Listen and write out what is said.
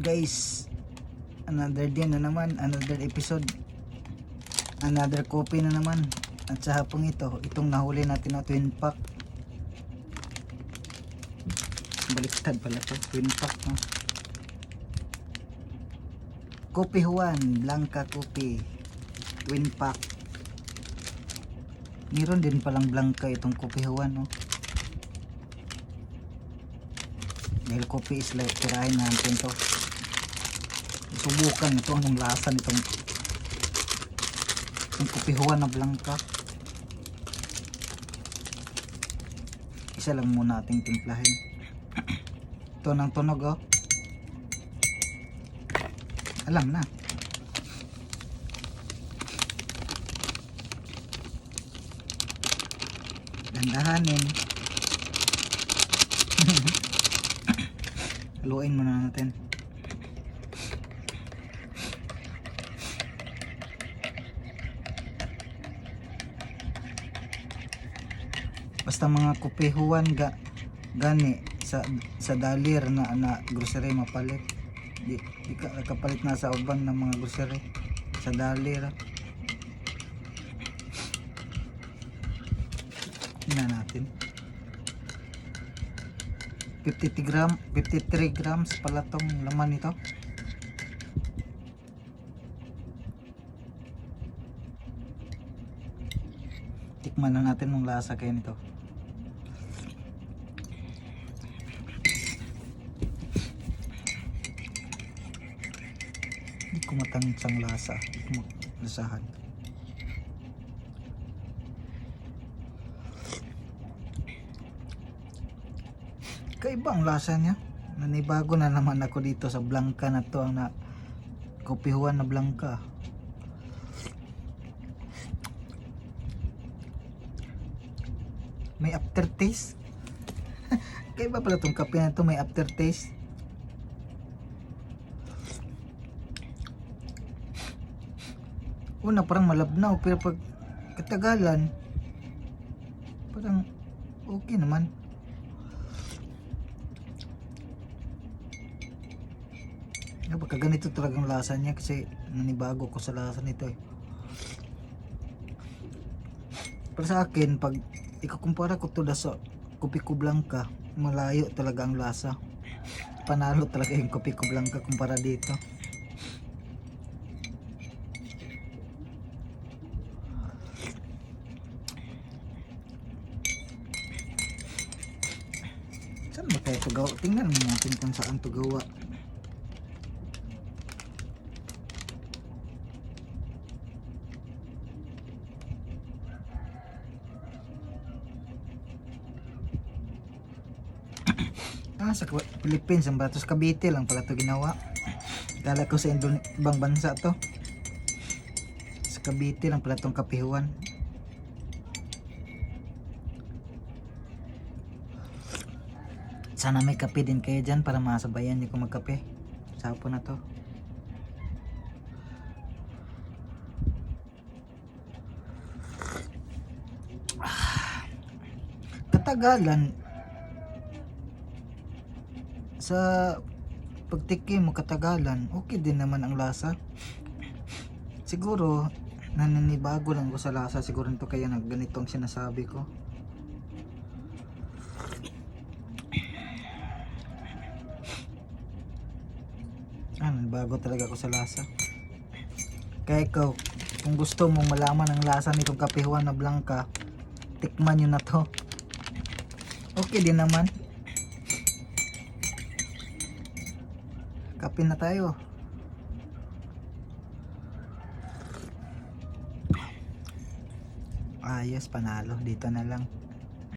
Guys, another day na naman, another episode, another coffee na naman. At sa hapong itong nahuli natin na twin pack. Baliktad pala to, twin pack, no? Kopi Juan, Blanca Kopi, twin pack. Meron din palang Blanca itong Kopi Juan, no? Dahil kopi is like, tirahin natin to. Subukan ito ang lasa nitong Kopi Juan na Blanca. Isa lang muna ating timplahin. Ito ng tunog, oh. Alam na. Dandahanin. Haluin muna natin. Basta mga Kopi Juan gani sa dalir na grocery mapalit. Di ka kapalit na sa uban ng mga grocery sa dalir. Ina natin 53 grams pala tong laman nito. Tikman na natin ng lasa kayo nito. Hindi ko matansang lasa. Lasahan. Kaiba ang lasa niya. Nanibago na naman ako dito sa Blanca na to, ang Kopi Juan na Blanca. May aftertaste. Kaiba pala tong kape na to, may aftertaste. Una parang malabnaw, pero pag katagalan parang okay naman. Baka ganito talagang lasa niya kasi nanibago ko sa lasa nito eh. Para sa akin, pag ikukumpara ko to sa Kopi ko Blanca, malayo talaga ang lasa. Panalo talaga yung Kopi ko Blanca kumpara dito. Saan ba tayo ito gawa? Tingnan natin kung saan ito gawa. Sa Philippines, ang Batos Cavite lang pala ito ginawa. Kala ko sa ibang bansa to. Sa Cavite lang pala itong Kopi Juan. Sana may kape din kayo dyan para masabayan niyo kung magkape sa hapon na to. Katagalan sa pagtikim mo, katagalan okay din naman ang lasa. Siguro naninibago lang ko sa lasa, siguro nito kaya ganito ang sinasabi ko. Bago talaga ako sa lasa. Kaya ikaw, kung gusto mong malaman ang lasa nitong Kopi Juan na Blanca, tikman nyo na to. Okay din naman. Kape na tayo. Ayos, panalo. Dito na lang.